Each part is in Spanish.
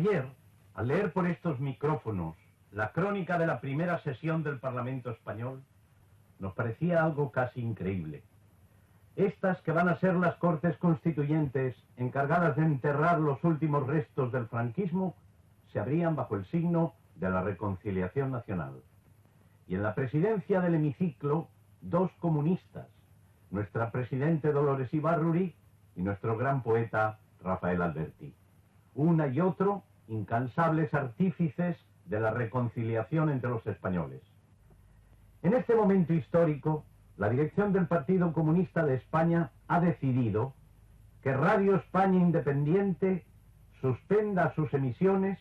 Ayer, al leer por estos micrófonos la crónica de la primera sesión del Parlamento español, nos parecía algo casi increíble. Estas que van a ser las Cortes Constituyentes encargadas de enterrar los últimos restos del franquismo, se abrían bajo el signo de la reconciliación nacional. Y en la presidencia del hemiciclo, dos comunistas, nuestra presidente Dolores Ibárruri y nuestro gran poeta Rafael Alberti. Una y otro, incansables artífices de la reconciliación entre los españoles. En este momento histórico, la dirección del Partido Comunista de España ha decidido que Radio España Independiente suspenda sus emisiones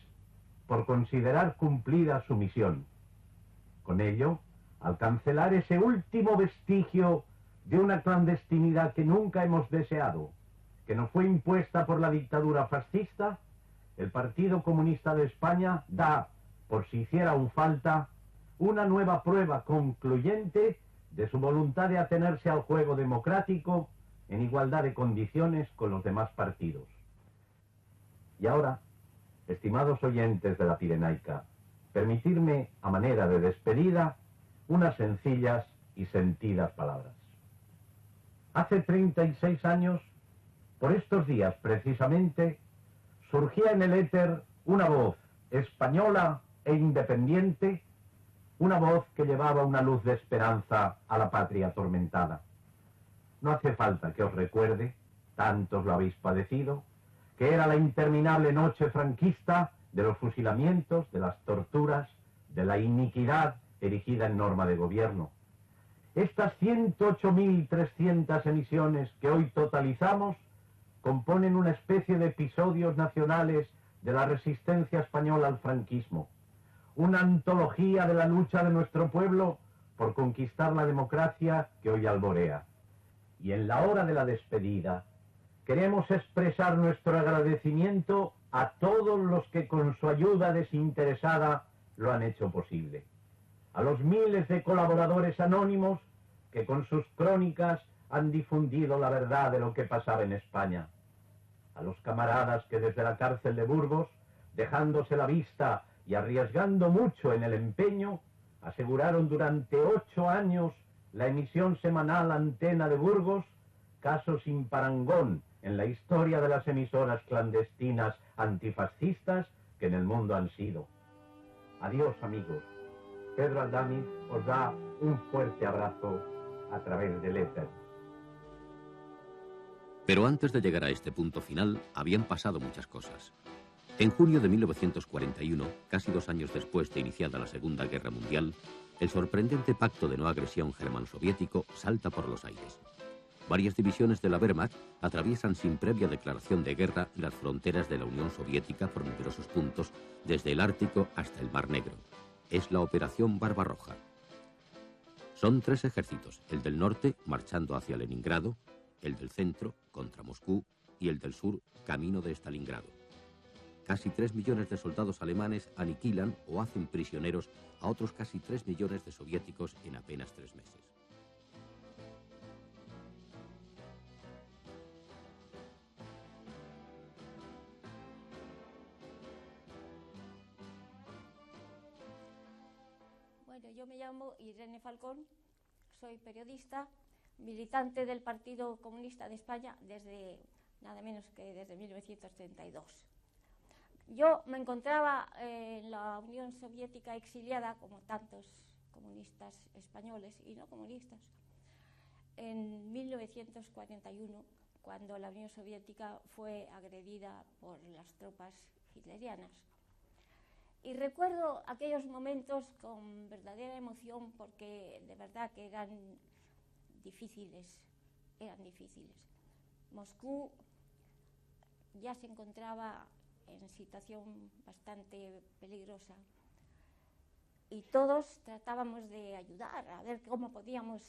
por considerar cumplida su misión. Con ello, al cancelar ese último vestigio de una clandestinidad que nunca hemos deseado, que nos fue impuesta por la dictadura fascista, el Partido Comunista de España da, por si hiciera aún falta, una nueva prueba concluyente de su voluntad de atenerse al juego democrático en igualdad de condiciones con los demás partidos. Y ahora, estimados oyentes de la Pirenaica, permitidme, a manera de despedida, unas sencillas y sentidas palabras. Hace 36 años, por estos días precisamente, surgía en el éter una voz española e independiente, una voz que llevaba una luz de esperanza a la patria atormentada. No hace falta que os recuerde, tantos lo habéis padecido, que era la interminable noche franquista de los fusilamientos, de las torturas, de la iniquidad erigida en norma de gobierno. Estas 108.300 emisiones que hoy totalizamos componen una especie de episodios nacionales de la resistencia española al franquismo, una antología de la lucha de nuestro pueblo por conquistar la democracia que hoy alborea. Y en la hora de la despedida, queremos expresar nuestro agradecimiento a todos los que con su ayuda desinteresada lo han hecho posible. A los miles de colaboradores anónimos que con sus crónicas han difundido la verdad de lo que pasaba en España. A los camaradas que desde la cárcel de Burgos, dejándose la vista y arriesgando mucho en el empeño, aseguraron durante 8 años la emisión semanal Antena de Burgos, caso sin parangón en la historia de las emisoras clandestinas antifascistas que en el mundo han sido. Adiós, amigos. Pedro Aldamiz os da un fuerte abrazo a través del éter. Pero antes de llegar a este punto final, habían pasado muchas cosas. En junio de 1941, casi 2 años después de iniciada la Segunda Guerra Mundial, el sorprendente pacto de no agresión germano-soviético salta por los aires. Varias divisiones de la Wehrmacht atraviesan sin previa declaración de guerra las fronteras de la Unión Soviética por numerosos puntos, desde el Ártico hasta el Mar Negro. Es la Operación Barbarroja. Son 3 ejércitos, el del norte marchando hacia Leningrado, el del centro contra Moscú y el del sur camino de Stalingrado. Casi 3 millones de soldados alemanes aniquilan o hacen prisioneros a otros casi 3 millones de soviéticos en apenas 3 meses. Bueno, yo me llamo Irene Falcón, soy periodista, militante del Partido Comunista de España desde nada menos que desde 1932. Yo me encontraba en la Unión Soviética exiliada, como tantos comunistas españoles y no comunistas, en 1941, cuando la Unión Soviética fue agredida por las tropas hitlerianas. Y recuerdo aquellos momentos con verdadera emoción porque de verdad que eran difíciles. Moscú ya se encontraba en situación bastante peligrosa y todos tratábamos de ayudar, a ver cómo podíamos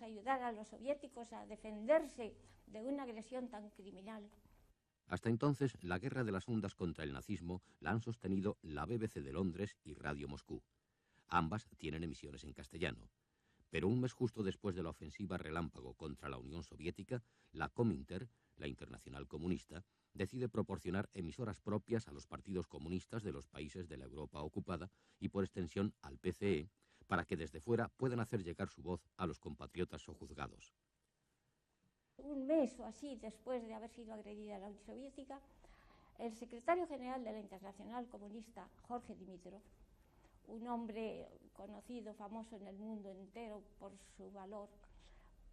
ayudar a los soviéticos a defenderse de una agresión tan criminal. Hasta entonces, la guerra de las ondas contra el nazismo la han sostenido la BBC de Londres y Radio Moscú. Ambas tienen emisiones en castellano. Pero un mes justo después de la ofensiva relámpago contra la Unión Soviética, la Cominter, la Internacional Comunista, decide proporcionar emisoras propias a los partidos comunistas de los países de la Europa ocupada y por extensión al PCE, para que desde fuera puedan hacer llegar su voz a los compatriotas sojuzgados. Un mes o así después de haber sido agredida la Unión Soviética, el secretario general de la Internacional Comunista, Jorge Dimitrov, un hombre conocido, famoso en el mundo entero por su valor,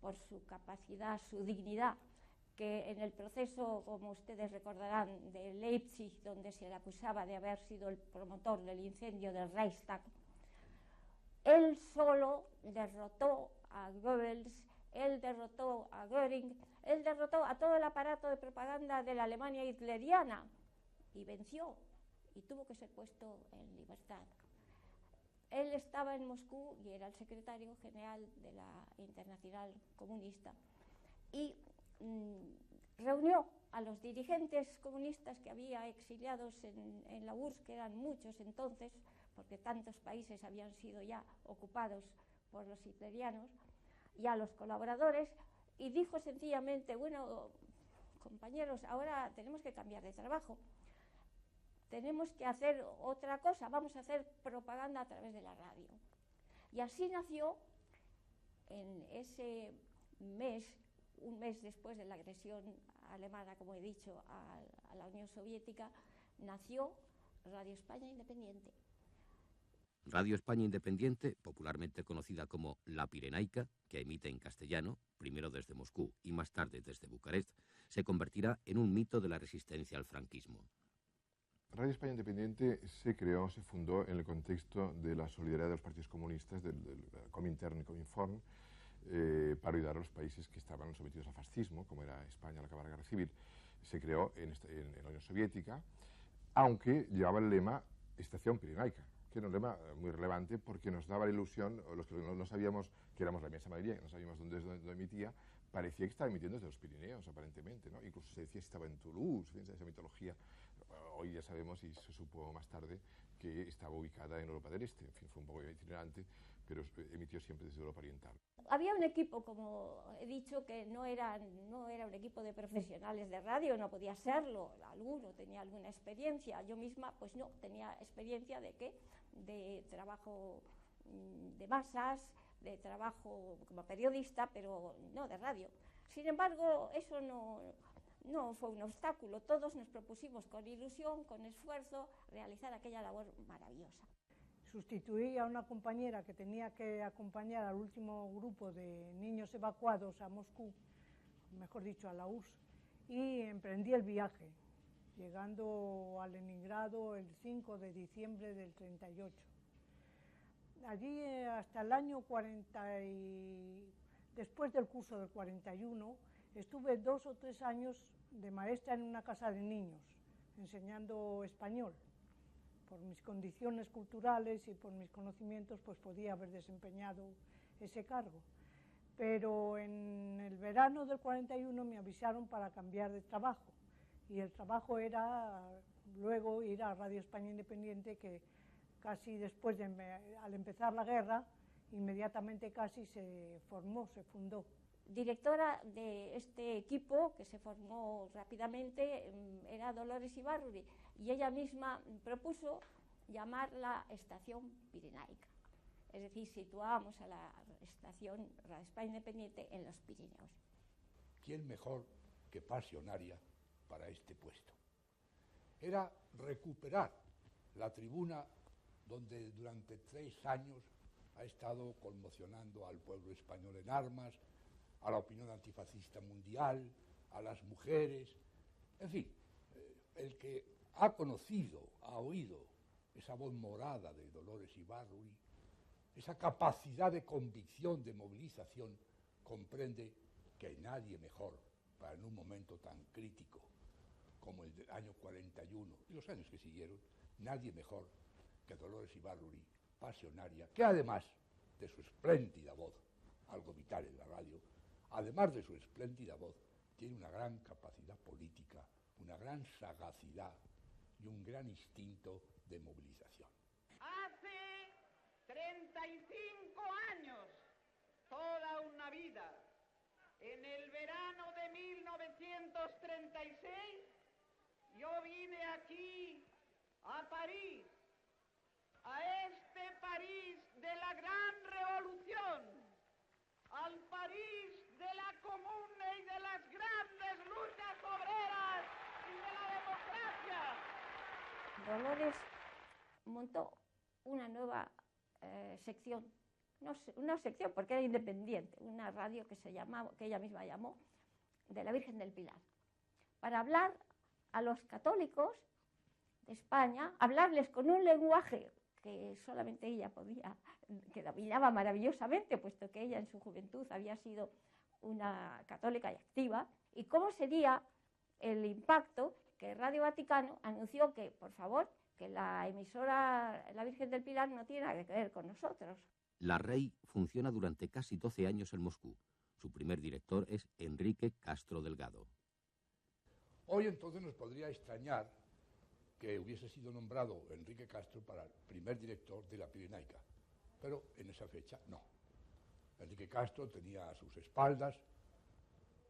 por su capacidad, su dignidad, que en el proceso, como ustedes recordarán, de Leipzig, donde se le acusaba de haber sido el promotor del incendio del Reichstag, él solo derrotó a Goebbels, él derrotó a Göring, él derrotó a todo el aparato de propaganda de la Alemania hitleriana y venció y tuvo que ser puesto en libertad. Él estaba en Moscú y era el secretario general de la Internacional Comunista y reunió a los dirigentes comunistas que había exiliados en la URSS, que eran muchos entonces, porque tantos países habían sido ya ocupados por los hitlerianos, y a los colaboradores, y dijo sencillamente: bueno, compañeros, ahora tenemos que cambiar de trabajo, tenemos que hacer otra cosa, vamos a hacer propaganda a través de la radio. Y así nació, en ese mes, un mes después de la agresión alemana, como he dicho, a la Unión Soviética, nació Radio España Independiente. Radio España Independiente, popularmente conocida como La Pirenaica, que emite en castellano, primero desde Moscú y más tarde desde Bucarest, se convertirá en un mito de la resistencia al franquismo. Radio España Independiente se creó, se fundó en el contexto de la solidaridad de los partidos comunistas, del Comintern y Cominform, para ayudar a los países que estaban sometidos al fascismo, como era España al acabar la Guerra Civil. Se creó en la Unión Soviética, aunque llevaba el lema Estación Pirenaica, que era un lema muy relevante porque nos daba la ilusión, los que no sabíamos que éramos la inmensa mayoría, que no sabíamos dónde emitía, parecía que estaba emitiendo desde los Pirineos, aparentemente, ¿no? Incluso se decía que estaba en Toulouse, fíjense esa mitología. Hoy ya sabemos, y se supo más tarde, que estaba ubicada en Europa del Este. En fin, fue un poco itinerante, pero emitió siempre desde Europa Oriental. Había un equipo, como he dicho, que no era un equipo de profesionales de radio, no podía serlo. Alguno tenía alguna experiencia. Yo misma, pues no, tenía experiencia ¿de qué? De trabajo de masas, de trabajo como periodista, pero no de radio. Sin embargo, eso no fue un obstáculo. Todos nos propusimos con ilusión, con esfuerzo, realizar aquella labor maravillosa. Sustituí a una compañera que tenía que acompañar al último grupo de niños evacuados a Moscú, mejor dicho a la URSS, y emprendí el viaje, llegando a Leningrado el 5 de diciembre del 38. Allí hasta el año 40 y después del curso del 41 estuve 2 o 3 años de maestra en una casa de niños, enseñando español. Por mis condiciones culturales y por mis conocimientos, pues podía haber desempeñado ese cargo. Pero en el verano del 41 me avisaron para cambiar de trabajo, y el trabajo era luego ir a Radio España Independiente, que casi después al empezar la guerra, inmediatamente casi se fundó. Directora de este equipo, que se formó rápidamente, era Dolores Ibarruri, y ella misma propuso llamarla Estación Pirenaica. Es decir, situábamos a la estación Radio España Independiente en los Pirineos. ¿Quién mejor que Pasionaria para este puesto? Era recuperar la tribuna donde durante 3 años ha estado conmocionando al pueblo español en armas, a la opinión antifascista mundial, a las mujeres, en fin, el que ha conocido, ha oído esa voz morada de Dolores Ibarruri, esa capacidad de convicción, de movilización, comprende que hay nadie mejor para en un momento tan crítico como el del año 41 y los años que siguieron, nadie mejor que Dolores Ibarruri, Pasionaria, que además de su espléndida voz, algo vital en la radio, además de su espléndida voz, tiene una gran capacidad política, una gran sagacidad y un gran instinto de movilización. Hace 35 años, toda una vida, en el verano de 1936 yo vine aquí a París, a este París de la gran revolución, al París de la comuna y de las grandes luchas obreras y de la democracia. Dolores montó una nueva sección, una sección porque era independiente, una radio que se llamaba, que ella misma llamó, de la Virgen del Pilar, para hablar a los católicos de España, hablarles con un lenguaje que solamente ella podía, que dominaba maravillosamente, puesto que ella en su juventud había sido una católica y activa, y cómo sería el impacto que Radio Vaticano anunció que, por favor, que la emisora La Virgen del Pilar no tiene nada que ver con nosotros. La REI funciona durante casi 12 años en Moscú. Su primer director es Enrique Castro Delgado. Hoy entonces nos podría extrañar que hubiese sido nombrado Enrique Castro para el primer director de la Pirenaica, pero en esa fecha no. Enrique Castro tenía a sus espaldas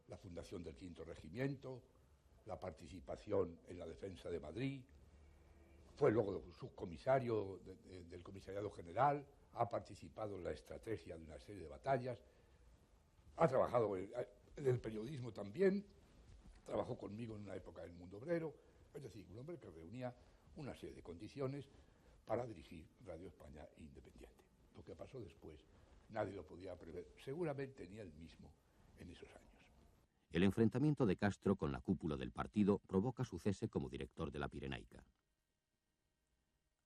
la fundación del V Regimiento, la participación en la defensa de Madrid, fue luego subcomisario del Comisariado General, ha participado en la estrategia de una serie de batallas, ha trabajado en el periodismo también, trabajó conmigo en una época del mundo obrero, es decir, un hombre que reunía una serie de condiciones para dirigir Radio España Independiente. Lo que pasó después nadie lo podía prever, seguramente ni él mismo en esos años. El enfrentamiento de Castro con la cúpula del partido provoca su cese como director de la Pirenaica.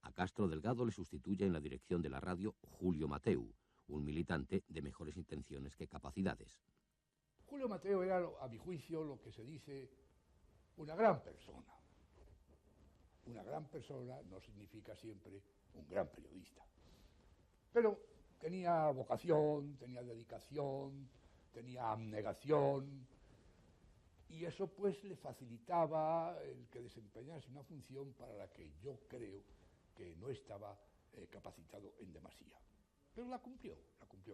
A Castro Delgado le sustituye en la dirección de la radio Julio Mateu, un militante de mejores intenciones que capacidades. Julio Mateu era, a mi juicio, lo que se dice una gran persona. Una gran persona no significa siempre un gran periodista. Pero tenía vocación, tenía dedicación, tenía abnegación, y eso pues le facilitaba el que desempeñase una función para la que yo creo que no estaba capacitado en demasía. Pero la cumplió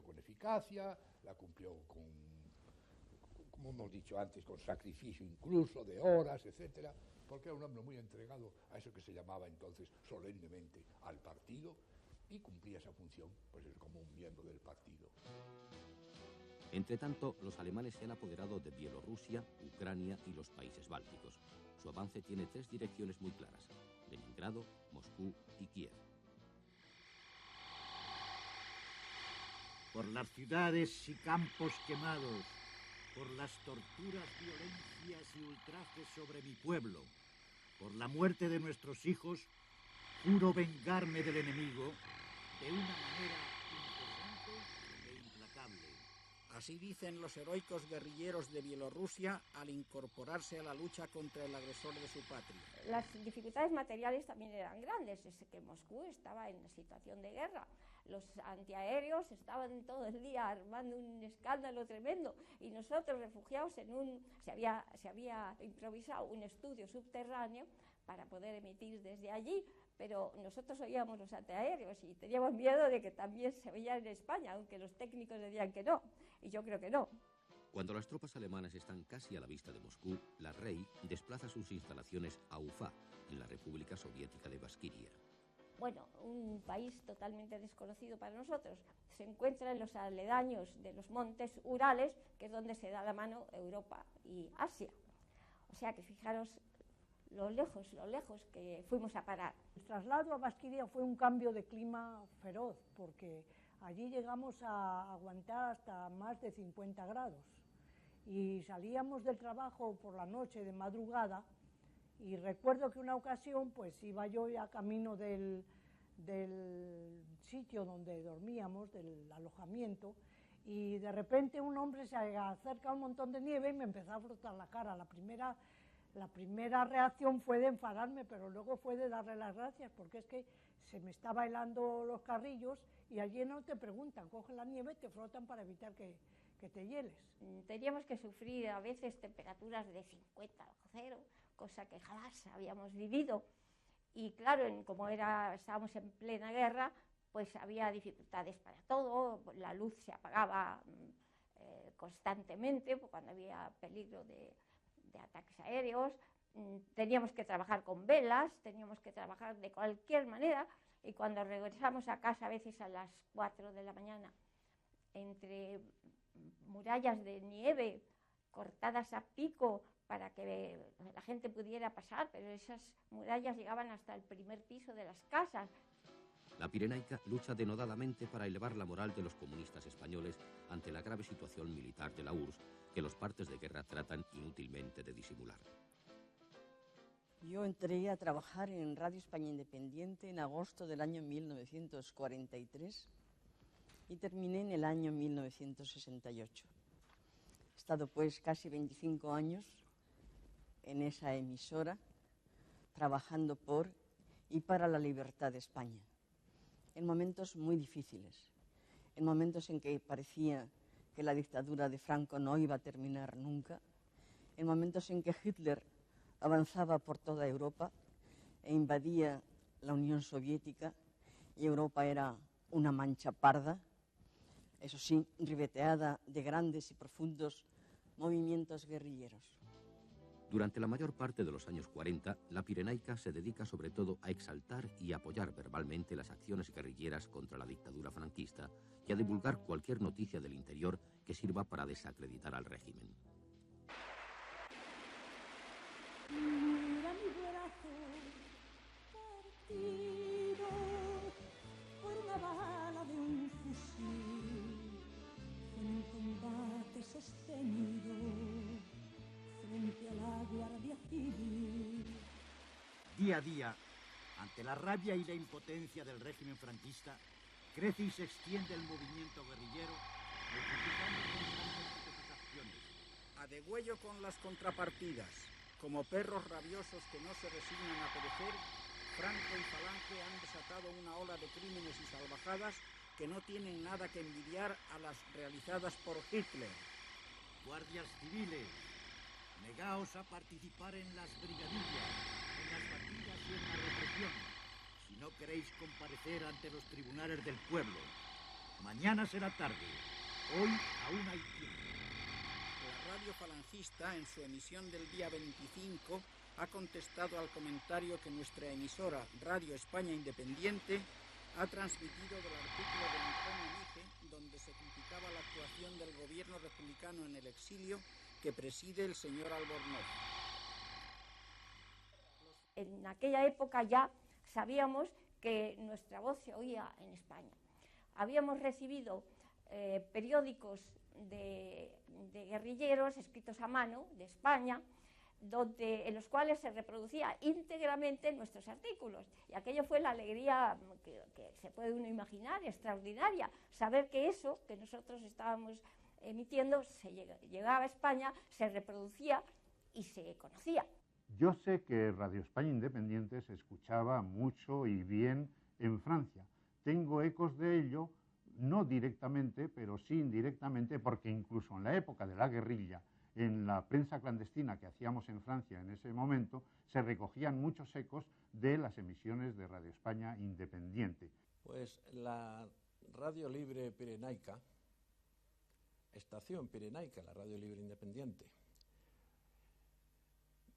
con eficacia, la cumplió con, como hemos dicho antes, con sacrificio incluso de horas, etcétera, porque era un hombre muy entregado a eso que se llamaba entonces solemnemente al partido, y cumplía esa función pues como un miembro del partido. Entretanto, los alemanes se han apoderado de Bielorrusia, Ucrania y los países bálticos. Su avance tiene 3 direcciones muy claras: Leningrado, Moscú y Kiev. Por las ciudades y campos quemados, por las torturas, violencias y ultrajes sobre mi pueblo, por la muerte de nuestros hijos, juro vengarme del enemigo de una manera incesante e implacable. Así dicen los heroicos guerrilleros de Bielorrusia al incorporarse a la lucha contra el agresor de su patria. Las dificultades materiales también eran grandes, es que Moscú estaba en situación de guerra. Los antiaéreos estaban todo el día armando un escándalo tremendo, y nosotros refugiados en se había improvisado un estudio subterráneo para poder emitir desde allí, pero nosotros oíamos los antiaéreos y teníamos miedo de que también se oían en España, aunque los técnicos decían que no, y yo creo que no. Cuando las tropas alemanas están casi a la vista de Moscú, la REI desplaza sus instalaciones a Ufá, en la República Soviética de Basquiria. Bueno, un país totalmente desconocido para nosotros. Se encuentra en los aledaños de los montes Urales, que es donde se da la mano Europa y Asia. O sea que fijaros lo lejos que fuimos a parar. El traslado a Basquiria fue un cambio de clima feroz, porque allí llegamos a aguantar hasta más de 50 grados. Y salíamos del trabajo por la noche de madrugada, y recuerdo que una ocasión pues iba yo ya camino del sitio donde dormíamos, del alojamiento, y de repente un hombre se acerca a un montón de nieve y me empezó a frotar la cara. La primera reacción fue de enfadarme, pero luego fue de darle las gracias, porque es que se me estaba helando los carrillos, y allí no te preguntan, cogen la nieve y te frotan para evitar que te hieles. Teníamos que sufrir a veces temperaturas de 50 bajo cero, cosa que jamás habíamos vivido. Y claro, como estábamos en plena guerra, pues había dificultades para todo, la luz se apagaba constantemente cuando había peligro de ataques aéreos, teníamos que trabajar con velas, teníamos que trabajar de cualquier manera, y cuando regresamos a casa a veces a las 4 de la mañana, entre murallas de nieve cortadas a pico para que la gente pudiera pasar, pero esas murallas llegaban hasta el primer piso de las casas. La Pirenaica lucha denodadamente para elevar la moral de los comunistas españoles ante la grave situación militar de la URSS que los partes de guerra tratan inútilmente de disimular. Yo entré a trabajar en Radio España Independiente en agosto del año 1943 y terminé en el año 1968. He estado pues casi 25 años en esa emisora trabajando por y para la libertad de España, en momentos muy difíciles, en momentos en que parecía que la dictadura de Franco no iba a terminar nunca, en momentos en que Hitler avanzaba por toda Europa e invadía la Unión Soviética y Europa era una mancha parda, eso sí, ribeteada de grandes y profundos movimientos guerrilleros. Durante la mayor parte de los años 40, la Pirenaica se dedica sobre todo a exaltar y apoyar verbalmente las acciones guerrilleras contra la dictadura franquista y a divulgar cualquier noticia del interior que sirva para desacreditar al régimen. Mira mi brazo partido por una bala de un fusil, en un combate sostenido frente a la Guardia Civil. Día a día, ante la rabia y la impotencia del régimen franquista, crece y se extiende el movimiento guerrillero, multiplicando constantemente sus acciones. A degüello con las contrapartidas. Como perros rabiosos que no se resignan a perecer, Franco y Falange han desatado una ola de crímenes y salvajadas que no tienen nada que envidiar a las realizadas por Hitler. Guardias civiles, negaos a participar en las brigadillas, en las batidas y en la represión, si no queréis comparecer ante los tribunales del pueblo. Mañana será tarde, hoy aún hay tiempo. La radio falangista, en su emisión del día 25, ha contestado al comentario que nuestra emisora Radio España Independiente ha transmitido del artículo de Antonio Mije, donde se criticaba la actuación del gobierno republicano en el exilio que preside el señor Albornoz. En aquella época ya sabíamos que nuestra voz se oía en España. Habíamos recibido periódicos de guerrilleros escritos a mano de España, en los cuales se reproducía íntegramente nuestros artículos. Y aquello fue la alegría que se puede uno imaginar, extraordinaria, saber que eso que nosotros estábamos emitiendo llegaba a España, se reproducía y se conocía. Yo sé que Radio España Independiente se escuchaba mucho y bien en Francia. Tengo ecos de ello, no directamente, pero sí indirectamente, porque incluso en la época de la guerrilla, en la prensa clandestina que hacíamos en Francia en ese momento, se recogían muchos ecos de las emisiones de Radio España Independiente. Pues la Radio Libre Pirenaica, Estación Pirenaica, la Radio Libre Independiente.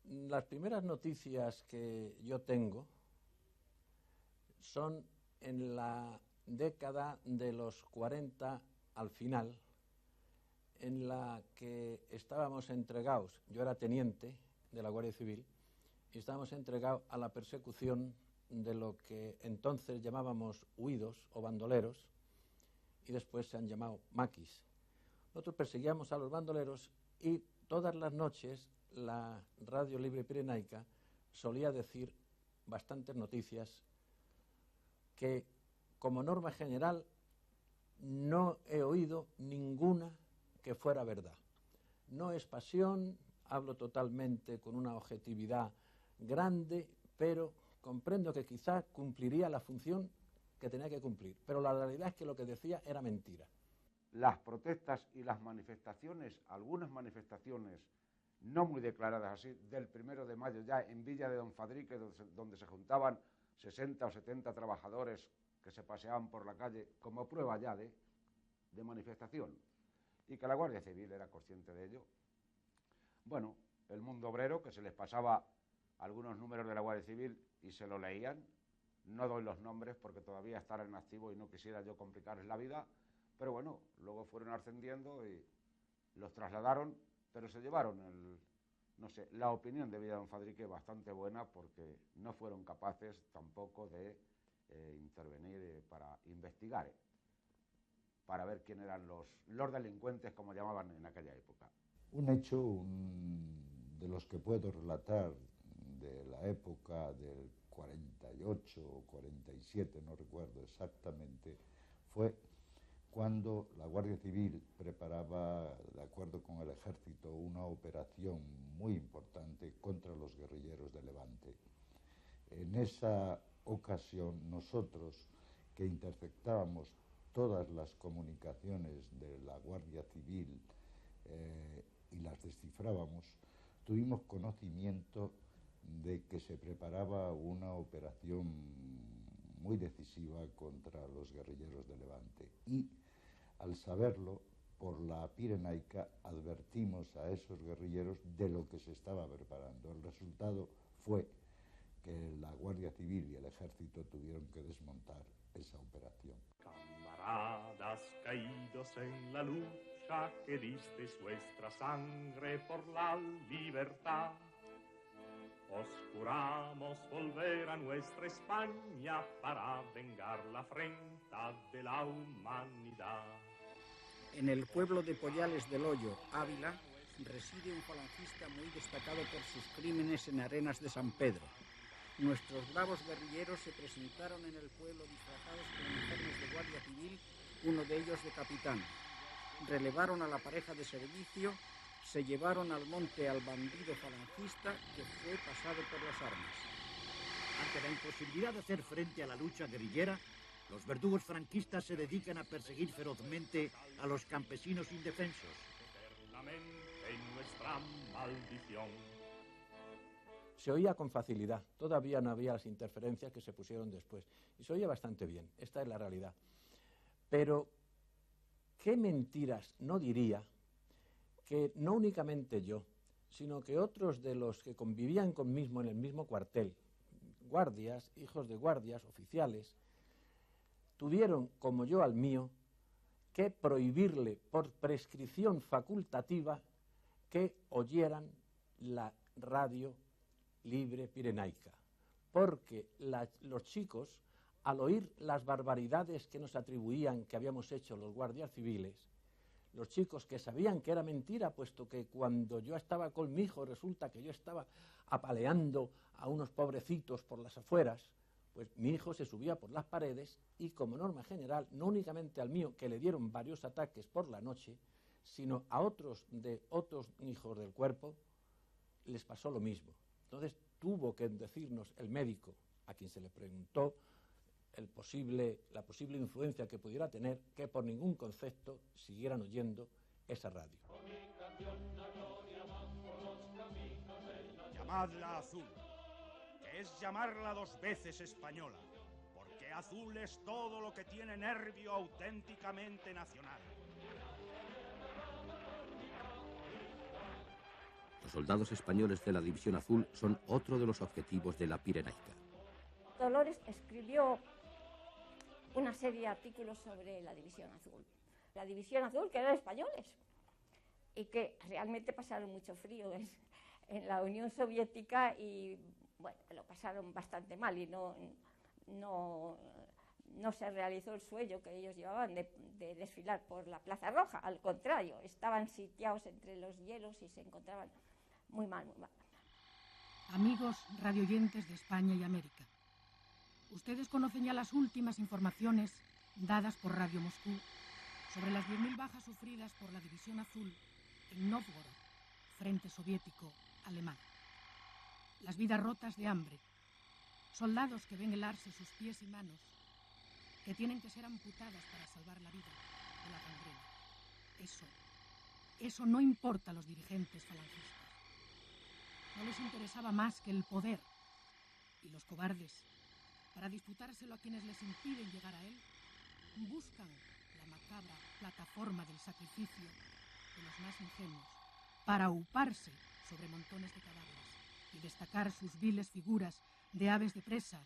Las primeras noticias que yo tengo son en la década de los 40 al final, en la que estábamos entregados, yo era teniente de la Guardia Civil, y estábamos entregados a la persecución de lo que entonces llamábamos huidos o bandoleros, y después se han llamado maquis. Nosotros perseguíamos a los bandoleros y todas las noches la Radio Libre Pirenaica solía decir bastantes noticias que, como norma general, no he oído ninguna que fuera verdad. No es pasión, hablo totalmente con una objetividad grande, pero comprendo que quizá cumpliría la función que tenía que cumplir. Pero la realidad es que lo que decía era mentira. Las protestas y las manifestaciones, algunas manifestaciones no muy declaradas así, del 1 de mayo ya en Villa de Don Fadrique, donde se juntaban 60 o 70 trabajadores que se paseaban por la calle como prueba ya de manifestación, y que la Guardia Civil era consciente de ello. Bueno, el mundo obrero, que se les pasaba algunos números de la Guardia Civil y se lo leían. No doy los nombres porque todavía estarán en activo y no quisiera yo complicarles la vida, pero bueno, luego fueron ascendiendo y los trasladaron, pero se llevaron la opinión de Villa don Fadrique bastante buena, porque no fueron capaces tampoco de intervenir para investigar, para ver quién eran los delincuentes, como llamaban en aquella época. Un hecho de los que puedo relatar de la época del 48 o 47, no recuerdo exactamente, fue cuando la Guardia Civil preparaba, de acuerdo con el Ejército, una operación muy importante contra los guerrilleros de Levante. En esa ocasión, nosotros, que interceptábamos todas las comunicaciones de la Guardia Civil y las descifrábamos, tuvimos conocimiento de que se preparaba una operación muy decisiva contra los guerrilleros de Levante. Y al saberlo, por la Pirenaica advertimos a esos guerrilleros de lo que se estaba preparando. El resultado fue que la Guardia Civil y el Ejército tuvieron que desmontar esa operación. Camaradas caídos en la lucha, que disteis vuestra sangre por la libertad, os juramos volver a nuestra España para vengar la afrenta de la humanidad. En el pueblo de Pollales del Hoyo, Ávila, reside un falangista muy destacado por sus crímenes en Arenas de San Pedro. Nuestros bravos guerrilleros se presentaron en el pueblo disfrazados con uniformes de Guardia Civil, uno de ellos de capitán. Relevaron a la pareja de servicio, se llevaron al monte al bandido falangista, que fue pasado por las armas. Ante la imposibilidad de hacer frente a la lucha guerrillera, los verdugos franquistas se dedican a perseguir ferozmente a los campesinos indefensos. En nuestra maldición. Se oía con facilidad, todavía no había las interferencias que se pusieron después, y se oía bastante bien, esta es la realidad. Pero, ¿qué mentiras no diría que no únicamente yo, sino que otros de los que convivían conmigo en el mismo cuartel, guardias, hijos de guardias, oficiales, tuvieron, como yo al mío, que prohibirle por prescripción facultativa que oyeran la radio libre pirenaica, porque los chicos, al oír las barbaridades que nos atribuían que habíamos hecho los guardias civiles, los chicos que sabían que era mentira, puesto que cuando yo estaba con mi hijo resulta que yo estaba apaleando a unos pobrecitos por las afueras, pues mi hijo se subía por las paredes y, como norma general, no únicamente al mío, que le dieron varios ataques por la noche, sino a otros hijos del cuerpo les pasó lo mismo. Entonces tuvo que decirnos el médico, a quien se le preguntó la posible influencia que pudiera tener, que por ningún concepto siguieran oyendo esa radio. Llamadla azul, que es llamarla 2 veces española, porque azul es todo lo que tiene nervio auténticamente nacional. Los soldados españoles de la División Azul son otro de los objetivos de la Pirenaica. Dolores escribió una serie de artículos sobre la División Azul. La División Azul, que eran españoles y que realmente pasaron mucho frío en la Unión Soviética y, bueno, lo pasaron bastante mal y no se realizó el sueño que ellos llevaban de desfilar por la Plaza Roja. Al contrario, estaban sitiados entre los hielos y se encontraban muy mal, muy mal. Amigos radioyentes de España y América, ustedes conocen ya las últimas informaciones dadas por Radio Moscú sobre las 10.000 bajas sufridas por la División Azul en Nóvgorod, frente soviético alemán. Las vidas rotas de hambre, soldados que ven helarse sus pies y manos, que tienen que ser amputadas para salvar la vida de la gangrena. Eso no importa a los dirigentes falangistas. No les interesaba más que el poder, y los cobardes, para disputárselo a quienes les impiden llegar a él, buscan la macabra plataforma del sacrificio de los más ingenuos para uparse sobre montones de cadáveres y destacar sus viles figuras de aves de presa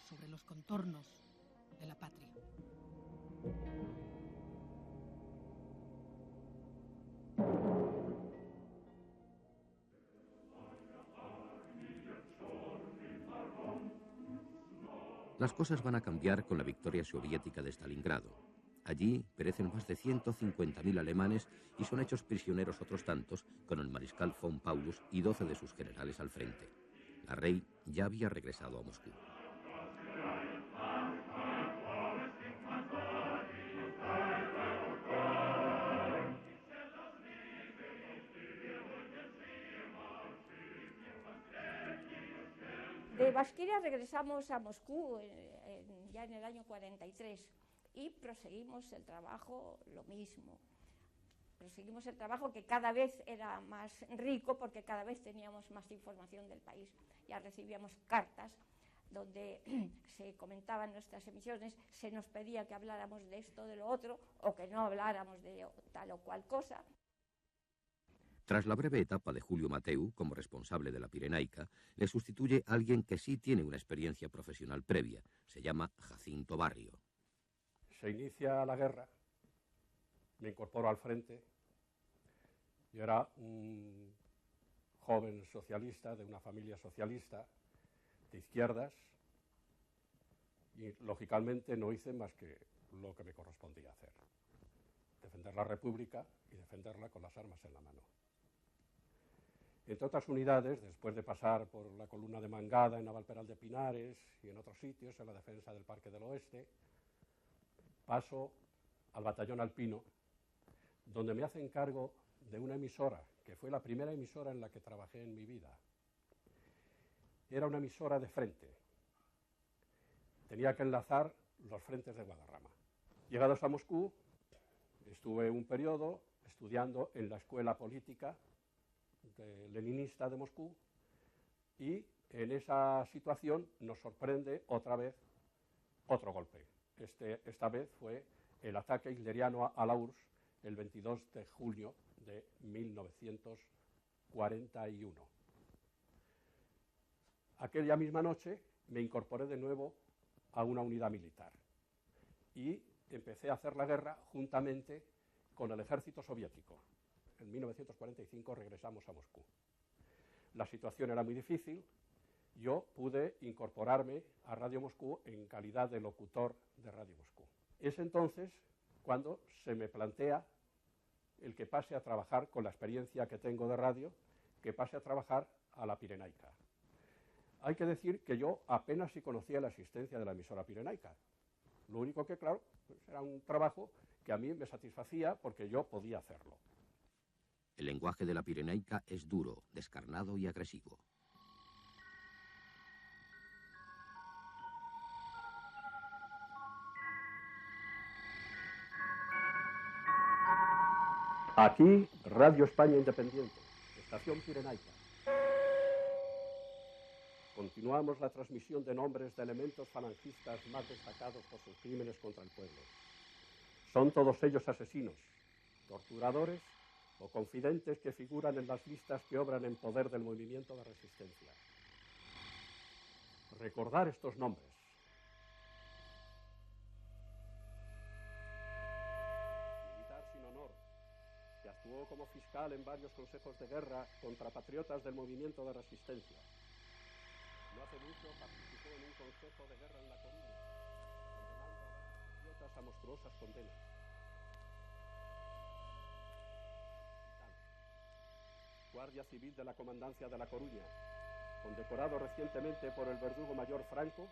sobre los contornos de la patria. Las cosas van a cambiar con la victoria soviética de Stalingrado. Allí perecen más de 150.000 alemanes y son hechos prisioneros otros tantos, con el mariscal von Paulus y 12 de sus generales al frente. La Rey ya había regresado a Moscú. De Basquiria regresamos a Moscú ya en el año 43 y proseguimos el trabajo lo mismo. Proseguimos el trabajo que cada vez era más rico porque cada vez teníamos más información del país. Ya recibíamos cartas donde se comentaban nuestras emisiones, se nos pedía que habláramos de esto, de lo otro, o que no habláramos de tal o cual cosa. Tras la breve etapa de Julio Mateu como responsable de la Pirenaica, le sustituye alguien que sí tiene una experiencia profesional previa. Se llama Jacinto Barrio. Se inicia la guerra, me incorporo al frente. Yo era un joven socialista de una familia socialista de izquierdas y, lógicamente, no hice más que lo que me correspondía hacer. Defender la República y defenderla con las armas en la mano. Entre otras unidades, después de pasar por la columna de Mangada en Navalperal de Pinares y en otros sitios, en la defensa del Parque del Oeste, paso al batallón alpino, donde me hacen cargo de una emisora, que fue la primera emisora en la que trabajé en mi vida. Era una emisora de frente. Tenía que enlazar los frentes de Guadarrama. Llegados a Moscú, estuve un periodo estudiando en la Escuela Política Leninista de Moscú y en esa situación nos sorprende otra vez otro golpe. Esta vez fue el ataque hitleriano a la URSS el 22 de junio de 1941. Aquella misma noche me incorporé de nuevo a una unidad militar y empecé a hacer la guerra juntamente con el ejército soviético. En 1945 regresamos a Moscú. La situación era muy difícil. Yo pude incorporarme a Radio Moscú en calidad de locutor de Radio Moscú. Es entonces cuando se me plantea el que pase a trabajar con la experiencia que tengo de radio, que pase a trabajar a la Pirenaica. Hay que decir que yo apenas si conocía la existencia de la emisora Pirenaica. Lo único que, claro, pues era un trabajo que a mí me satisfacía porque yo podía hacerlo. El lenguaje de la Pirenaica es duro, descarnado y agresivo. Aquí, Radio España Independiente, Estación Pirenaica. Continuamos la transmisión de nombres de elementos falangistas más destacados por sus crímenes contra el pueblo. Son todos ellos asesinos, torturadores o confidentes que figuran en las listas que obran en poder del movimiento de resistencia. Recordar estos nombres. Militar sin honor, que actuó como fiscal en varios consejos de guerra contra patriotas del movimiento de resistencia. No hace mucho participó en un consejo de guerra en La Coruña, condenando a patriotas a monstruosas condenas. Guardia Civil de la Comandancia de La Coruña, condecorado recientemente por el verdugo mayor Franco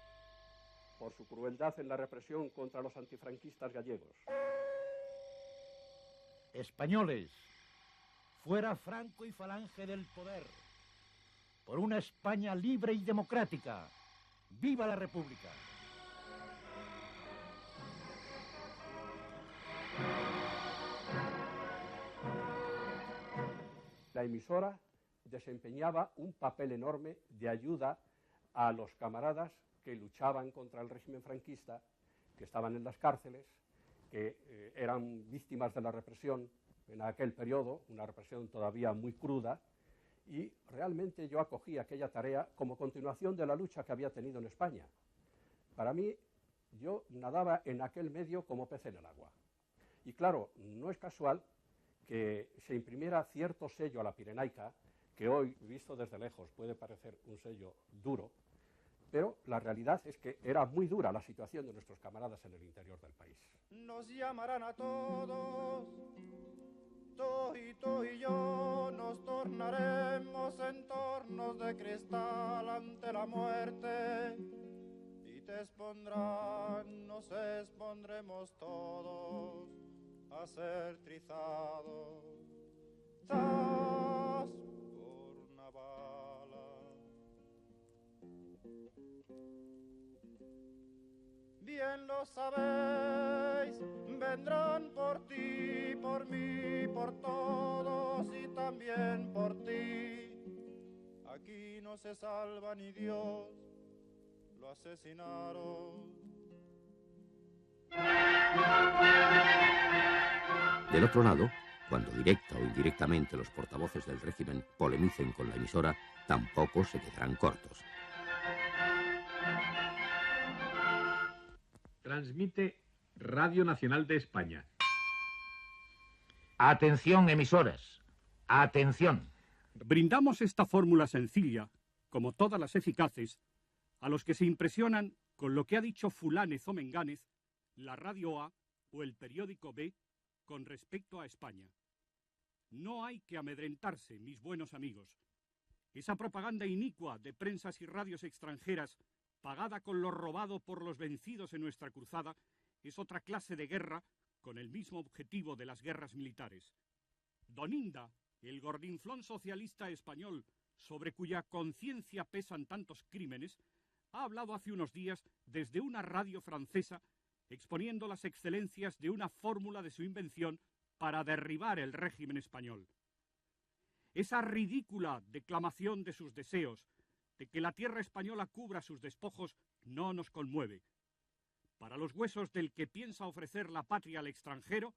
por su crueldad en la represión contra los antifranquistas gallegos. Españoles, fuera Franco y Falange del poder, por una España libre y democrática. ¡Viva la República! La emisora desempeñaba un papel enorme de ayuda a los camaradas que luchaban contra el régimen franquista, que estaban en las cárceles, que eran víctimas de la represión en aquel periodo, una represión todavía muy cruda, y realmente yo acogí aquella tarea como continuación de la lucha que había tenido en España. Para mí, yo nadaba en aquel medio como pez en el agua. Y claro, no es casual que se imprimiera cierto sello a la Pirenaica, que hoy, visto desde lejos, puede parecer un sello duro, pero la realidad es que era muy dura la situación de nuestros camaradas en el interior del país. Nos llamarán a todos, tú y yo, nos tornaremos en tornos de cristal ante la muerte, y te expondrán, nos expondremos todos a ser trizados. Tas por una bala. Bien lo sabéis, vendrán por ti, por mí, por todos y también por ti. Aquí no se salva ni Dios, lo asesinaron. Del otro lado, cuando directa o indirectamente los portavoces del régimen polemicen con la emisora, tampoco se quedarán cortos. Transmite Radio Nacional de España. Atención, emisoras. Atención. Brindamos esta fórmula sencilla, como todas las eficaces, a los que se impresionan con lo que ha dicho Fulánez o Mengánez, la Radio A o el periódico B con respecto a España. No hay que amedrentarse, mis buenos amigos. Esa propaganda inicua de prensas y radios extranjeras, pagada con lo robado por los vencidos en nuestra cruzada, es otra clase de guerra con el mismo objetivo de las guerras militares. Don Inda, el gordinflón socialista español, sobre cuya conciencia pesan tantos crímenes, ha hablado hace unos días desde una radio francesa exponiendo las excelencias de una fórmula de su invención para derribar el régimen español. Esa ridícula declamación de sus deseos, de que la tierra española cubra sus despojos, no nos conmueve. Para los huesos del que piensa ofrecer la patria al extranjero,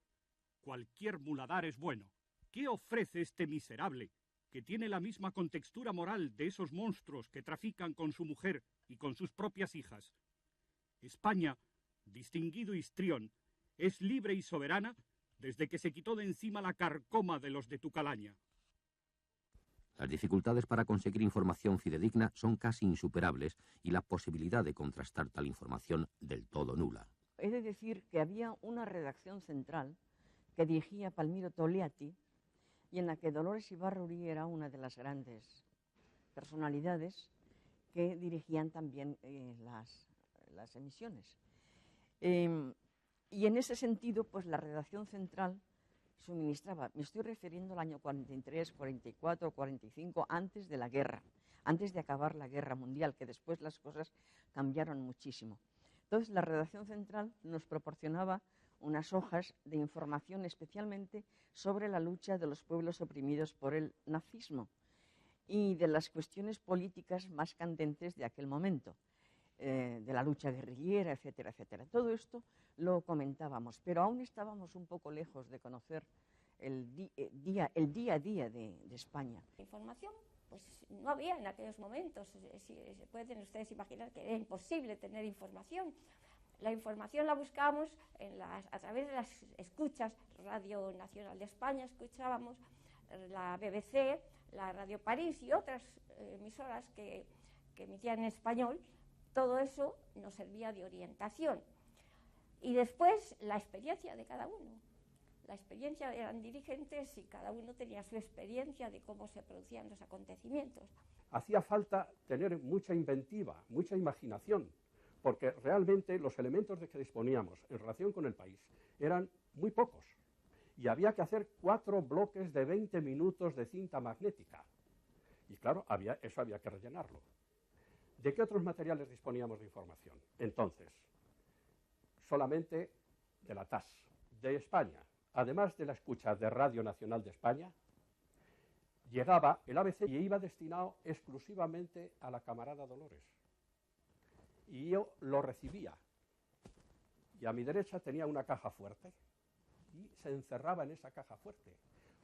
cualquier muladar es bueno. ¿Qué ofrece este miserable, que tiene la misma contextura moral de esos monstruos que trafican con su mujer y con sus propias hijas? España, distinguido histrión, es libre y soberana desde que se quitó de encima la carcoma de los de tu calaña. Las dificultades para conseguir información fidedigna son casi insuperables y la posibilidad de contrastar tal información del todo nula. He de decir que había una redacción central que dirigía Palmiro Togliatti y en la que Dolores Ibarruri era una de las grandes personalidades que dirigían también las emisiones. Y en ese sentido, pues la redacción central suministraba, me estoy refiriendo al año 43, 44, 45, antes de la guerra, antes de acabar la guerra mundial, que después las cosas cambiaron muchísimo. Entonces la redacción central nos proporcionaba unas hojas de información especialmente sobre la lucha de los pueblos oprimidos por el nazismo y de las cuestiones políticas más candentes de aquel momento, de la lucha guerrillera, etcétera, etcétera. Todo esto lo comentábamos, pero aún estábamos un poco lejos de conocer el día a día de España. Información, pues no había en aquellos momentos. Se pueden ustedes imaginar que era imposible tener información. La información la buscábamos a través de las escuchas, Radio Nacional de España, escuchábamos la BBC, la Radio París y otras emisoras que emitían en español. Todo eso nos servía de orientación. Y después la experiencia de cada uno. La experiencia, eran dirigentes y cada uno tenía su experiencia de cómo se producían los acontecimientos. Hacía falta tener mucha inventiva, mucha imaginación, porque realmente los elementos de que disponíamos en relación con el país eran muy pocos. Y había que hacer 4 bloques de 20 minutos de cinta magnética. Y claro, eso había que rellenarlo. ¿De qué otros materiales disponíamos de información? Entonces, solamente de la TAS, de España, además de la escucha de Radio Nacional de España, llegaba el ABC y iba destinado exclusivamente a la camarada Dolores. Y yo lo recibía. Y a mi derecha tenía una caja fuerte y se encerraba en esa caja fuerte,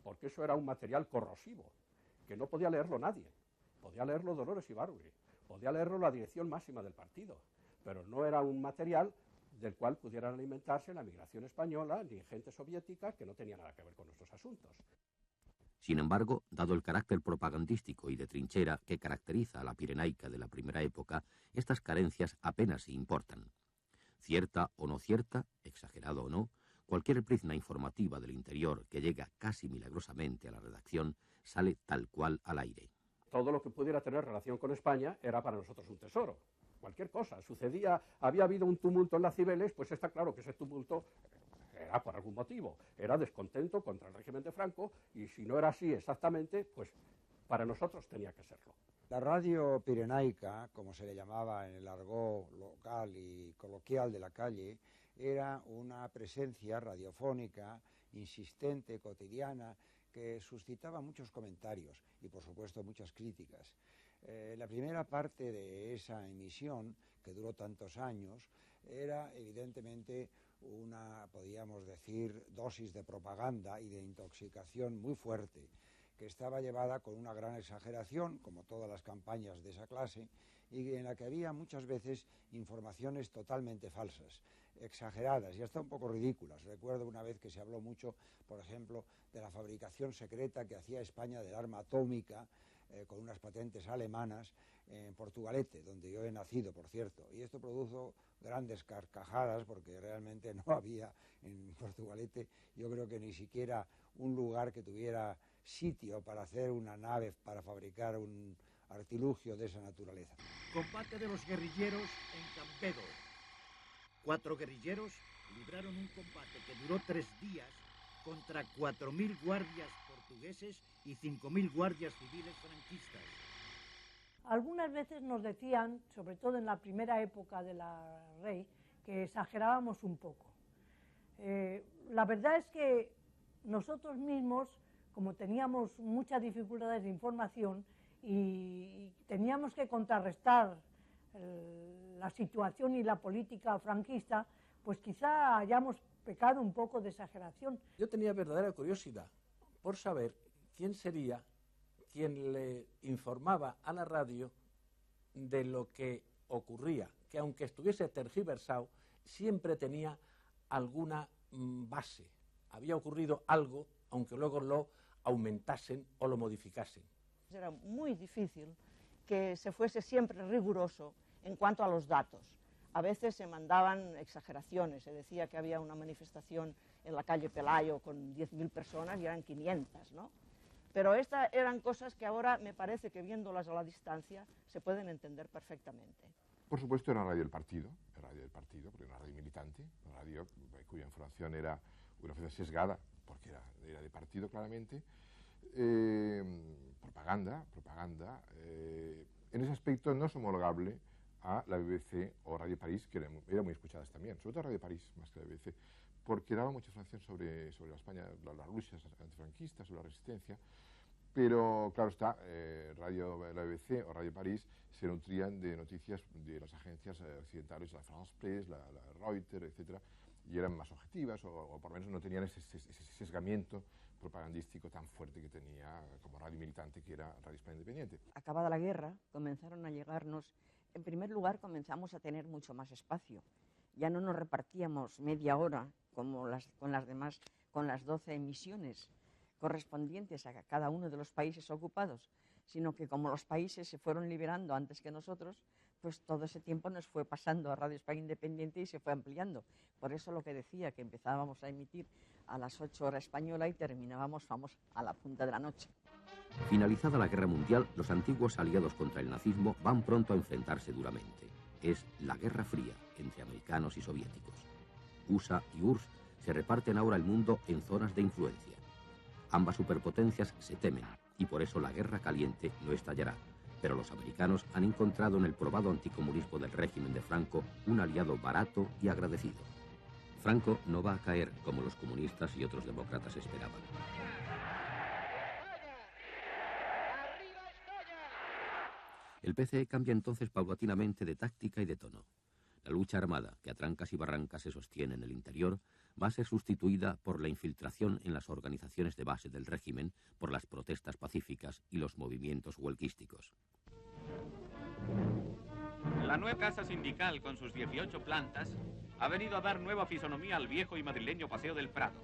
porque eso era un material corrosivo, que no podía leerlo nadie. Podía leerlo Dolores Ibárruri, podía leerlo la dirección máxima del partido, pero no era un material del cual pudieran alimentarse la migración española ni gente soviética que no tenía nada que ver con nuestros asuntos. Sin embargo, dado el carácter propagandístico y de trinchera que caracteriza a la Pirenaica de la primera época, estas carencias apenas se importan. Cierta o no cierta, exagerado o no, cualquier prizna informativa del interior que llega casi milagrosamente a la redacción sale tal cual al aire. Todo lo que pudiera tener relación con España era para nosotros un tesoro. Cualquier cosa. Sucedía, había habido un tumulto en las Cibeles, pues está claro que ese tumulto era por algún motivo. Era descontento contra el régimen de Franco, y si no era así exactamente, pues para nosotros tenía que serlo. La radio pirenaica, como se le llamaba en el argot local y coloquial de la calle, era una presencia radiofónica, insistente, cotidiana, que suscitaba muchos comentarios y, por supuesto, muchas críticas. La primera parte de esa emisión, que duró tantos años, era evidentemente una, podríamos decir, dosis de propaganda y de intoxicación muy fuerte, que estaba llevada con una gran exageración, como todas las campañas de esa clase, y en la que había muchas veces informaciones totalmente falsas, exageradas y hasta un poco ridículas. Recuerdo una vez que se habló mucho, por ejemplo, de la fabricación secreta que hacía España del arma atómica, con unas patentes alemanas en Portugalete, donde yo he nacido, por cierto. Y esto produjo grandes carcajadas, porque realmente no había en Portugalete, yo creo que ni siquiera un lugar que tuviera sitio para hacer una nave, para fabricar un artilugio de esa naturaleza. Combate de los guerrilleros en Campedo. 4 guerrilleros libraron un combate que duró 3 días contra 4.000 guardias portugueses y 5.000 guardias civiles franquistas. Algunas veces nos decían, sobre todo en la primera época de la Rey, que exagerábamos un poco. La verdad es que nosotros mismos, como teníamos muchas dificultades de información y teníamos que contrarrestar la situación y la política franquista, pues quizá hayamos pecado un poco de exageración. Yo tenía verdadera curiosidad por saber quién sería quien le informaba a la radio de lo que ocurría, que aunque estuviese tergiversado, siempre tenía alguna base. Había ocurrido algo, aunque luego lo aumentasen o lo modificasen. Era muy difícil que se fuese siempre riguroso en cuanto a los datos. A veces se mandaban exageraciones, se decía que había una manifestación en la calle Pelayo con 10.000 personas y eran 500, ¿no? Pero estas eran cosas que ahora me parece que viéndolas a la distancia se pueden entender perfectamente. Por supuesto era radio del partido, porque era una radio militante, una radio cuya información era una información sesgada, porque era de partido claramente. Propaganda, en ese aspecto no es homologable a la BBC o Radio París, que eran muy escuchadas también, sobre todo Radio París más que la BBC, porque daba mucha información sobre la España, las luchas antifranquistas, sobre la resistencia, pero claro está, la BBC o Radio París se nutrían de noticias de las agencias occidentales, la France Press, la Reuters, etcétera, y eran más objetivas o por lo menos no tenían ese sesgamiento propagandístico tan fuerte que tenía como radio militante que era Radio España Independiente. Acabada la guerra, comenzaron a llegarnos, en primer lugar comenzamos a tener mucho más espacio. Ya no nos repartíamos media hora como con las 12 emisiones correspondientes a cada uno de los países ocupados, sino que como los países se fueron liberando antes que nosotros, pues todo ese tiempo nos fue pasando a Radio España Independiente y se fue ampliando. Por eso lo que decía, que empezábamos a emitir a las 8 horas española y terminábamos, a la punta de la noche. Finalizada la Guerra Mundial, los antiguos aliados contra el nazismo van pronto a enfrentarse duramente. Es la Guerra Fría entre americanos y soviéticos. USA y URSS se reparten ahora el mundo en zonas de influencia. Ambas superpotencias se temen y por eso la guerra caliente no estallará. Pero los americanos han encontrado en el probado anticomunismo del régimen de Franco un aliado barato y agradecido. Franco no va a caer como los comunistas y otros demócratas esperaban. El PCE cambia entonces paulatinamente de táctica y de tono. La lucha armada, que a trancas y barrancas se sostiene en el interior, va a ser sustituida por la infiltración en las organizaciones de base del régimen, por las protestas pacíficas y los movimientos huelguísticos. La nueva casa sindical, con sus 18 plantas, ha venido a dar nueva fisonomía al viejo y madrileño Paseo del Prado.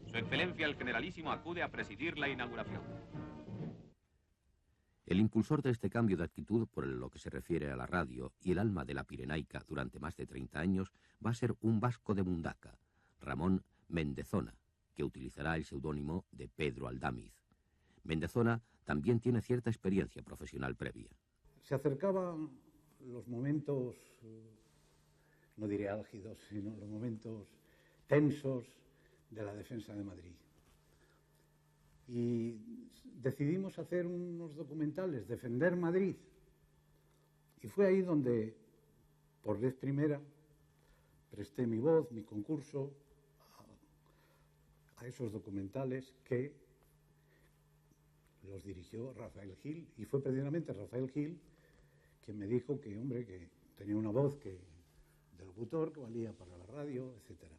Su Excelencia el Generalísimo acude a presidir la inauguración. El impulsor de este cambio de actitud por lo que se refiere a la radio y el alma de la Pirenaica durante más de 30 años va a ser un vasco de Mundaca, Ramón Mendezona, que utilizará el seudónimo de Pedro Aldamiz. Mendezona también tiene cierta experiencia profesional previa. Se acercaban los momentos, no diré álgidos, sino los momentos tensos de la defensa de Madrid. Y decidimos hacer unos documentales, defender Madrid. Y fue ahí donde, por vez primera, presté mi voz, mi concurso a esos documentales que los dirigió Rafael Gil. Y fue precisamente Rafael Gil quien me dijo que, hombre, que tenía una voz de locutor que valía para la radio, etcétera.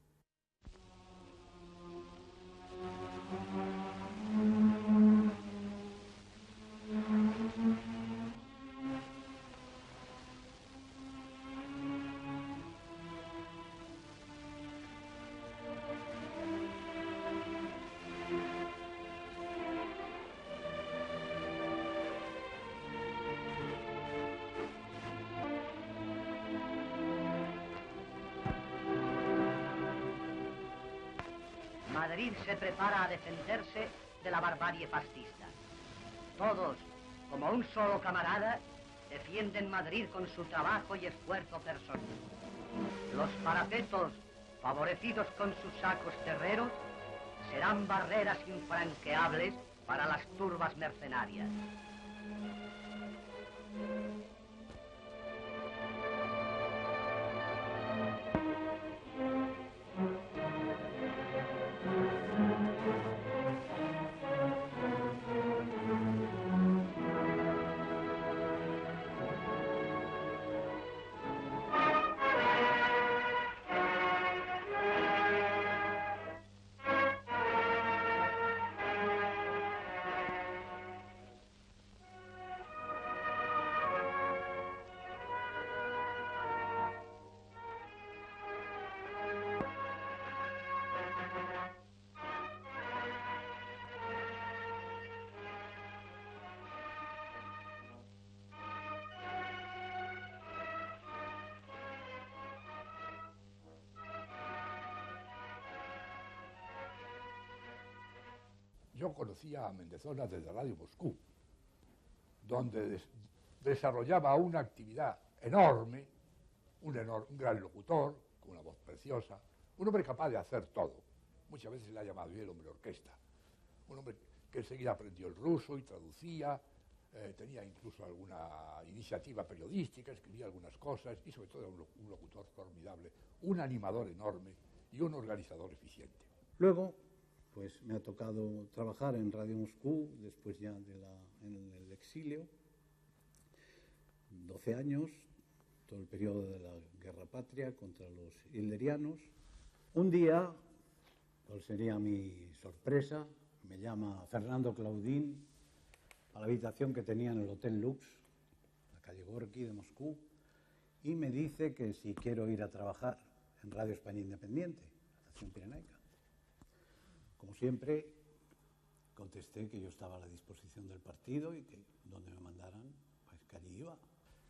Madrid se prepara a defenderse de la barbarie fascista. Todos, como un solo camarada, defienden Madrid con su trabajo y esfuerzo personal. Los parapetos, favorecidos con sus sacos terreros, serán barreras infranqueables para las turbas mercenarias. Yo conocía a Mendezona desde Radio Moscú, donde desarrollaba una actividad enorme, un gran locutor, con una voz preciosa, un hombre capaz de hacer todo. Muchas veces le ha llamado yo el hombre orquesta. Un hombre que enseguida aprendió el ruso y traducía, tenía incluso alguna iniciativa periodística, escribía algunas cosas y sobre todo era un locutor formidable, un animador enorme y un organizador eficiente. Luego, pues me ha tocado trabajar en Radio Moscú, después ya en el exilio, 12 años, todo el periodo de la Guerra Patria contra los hitlerianos. Un día, cuál sería mi sorpresa, me llama Fernando Claudín a la habitación que tenía en el Hotel Lux, en la calle Gorki de Moscú, y me dice que si quiero ir a trabajar en Radio España Independiente, la estación Pirenaica. Como siempre, contesté que yo estaba a la disposición del partido y que donde me mandaran, pues que allí iba.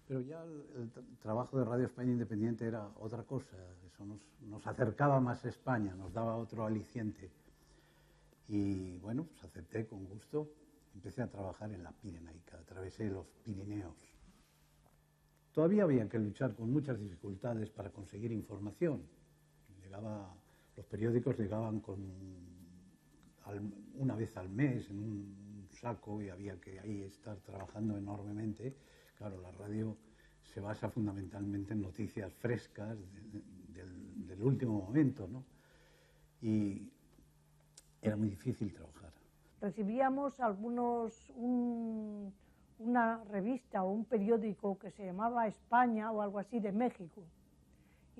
Pero ya el trabajo de Radio España Independiente era otra cosa, eso nos acercaba más a España, nos daba otro aliciente. Y bueno, pues acepté con gusto, empecé a trabajar en la Pirenaica, atravesé los Pirineos. Todavía había que luchar con muchas dificultades para conseguir información. Los periódicos llegaban una vez al mes en un saco y había que ahí estar trabajando enormemente. Claro, la radio se basa fundamentalmente en noticias frescas del último momento, ¿no? Y era muy difícil trabajar. Recibíamos una revista o un periódico que se llamaba España o algo así de México.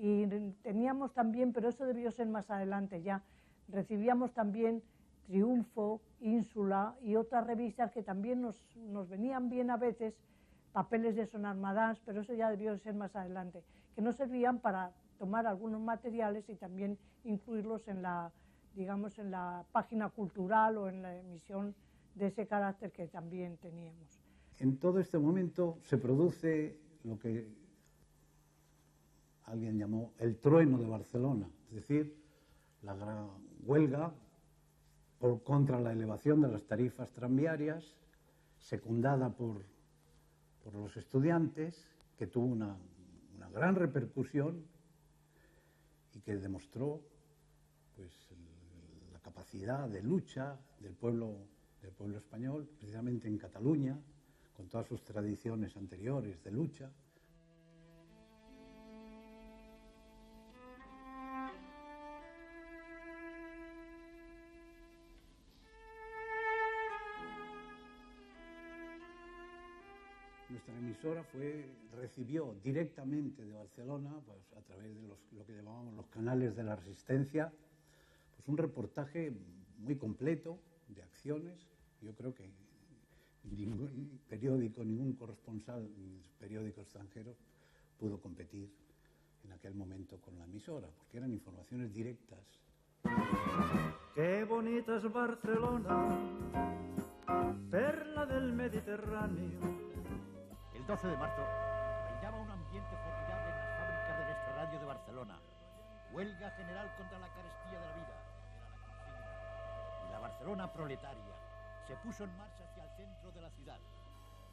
Y teníamos también, pero eso debió ser más adelante ya, recibíamos también Triunfo, Ínsula y otras revistas que también nos venían bien a veces, papeles de Sonarmadans, pero eso ya debió ser más adelante, que nos servían para tomar algunos materiales y también incluirlos en la, digamos, en la página cultural o en la emisión de ese carácter que también teníamos. En todo este momento se produce lo que alguien llamó el trueno de Barcelona, es decir, la gran huelga contra la elevación de las tarifas tranviarias, secundada por los estudiantes, que tuvo una gran repercusión y que demostró pues, la capacidad de lucha del pueblo español, precisamente en Cataluña, con todas sus tradiciones anteriores de lucha. Nuestra emisora recibió directamente de Barcelona, pues, a través de lo que llamábamos los canales de la resistencia, pues un reportaje muy completo de acciones. Yo creo que ningún periódico, ningún corresponsal, ni periódico extranjero pudo competir en aquel momento con la emisora, porque eran informaciones directas. Qué bonita es Barcelona, perla del Mediterráneo. El 12 de marzo reinaba un ambiente formidable en las fábricas de nuestra radio de Barcelona. Huelga general contra la carestía de la vida era la consigna. Y la Barcelona proletaria se puso en marcha hacia el centro de la ciudad.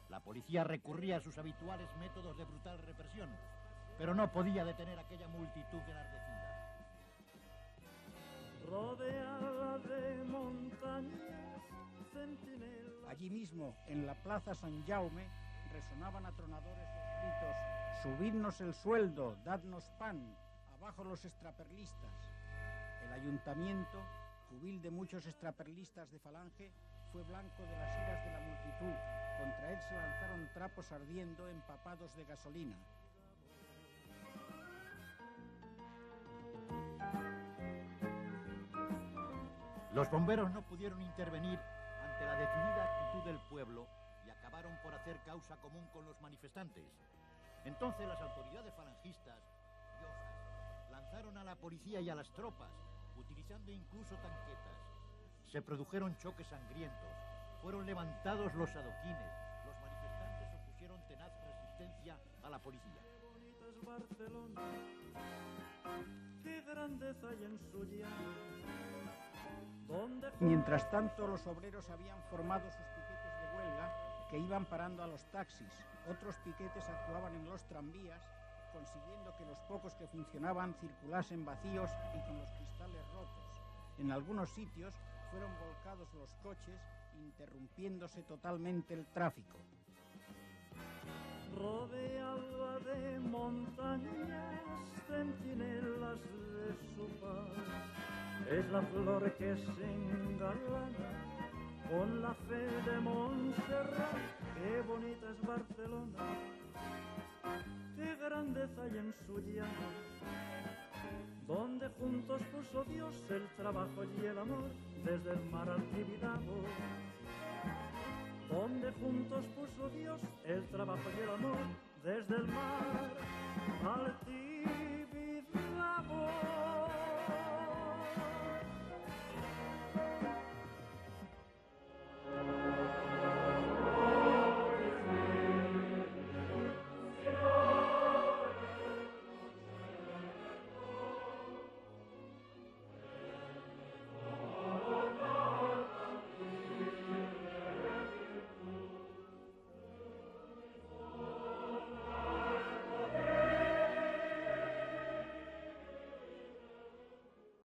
La policía recurría a sus habituales métodos de brutal represión, pero no podía detener aquella multitud enardecida. Rodeada de montañas, centinelas. Allí mismo, en la Plaza San Jaume, resonaban atronadores los gritos: subidnos el sueldo, dadnos pan, abajo los extraperlistas. El ayuntamiento, jubil de muchos extraperlistas de Falange, fue blanco de las iras de la multitud. Contra él se lanzaron trapos ardiendo empapados de gasolina. Los bomberos no pudieron intervenir ante la decidida actitud del pueblo y acabaron por hacer causa común con los manifestantes. Entonces las autoridades falangistas, furiosas, lanzaron a la policía y a las tropas, utilizando incluso tanquetas. Se produjeron choques sangrientos, fueron levantados los adoquines, los manifestantes opusieron tenaz resistencia a la policía. Qué grandeza hay en su llano. Mientras tanto, los obreros habían formado sus piquetes de huelga que iban parando a los taxis. Otros piquetes actuaban en los tranvías, consiguiendo que los pocos que funcionaban circulasen vacíos y con los cristales rotos. En algunos sitios fueron volcados los coches, interrumpiéndose totalmente el tráfico. Rodeada de montañas, centinelas de su paz, es la flor que se engalana con la fe de Montserrat. Qué bonita es Barcelona, qué grandeza hay en su llano, donde juntos puso Dios el trabajo y el amor, desde el mar al Tibidabo. Donde juntos puso Dios el trabajo y el amor, desde el mar al Tibidabo.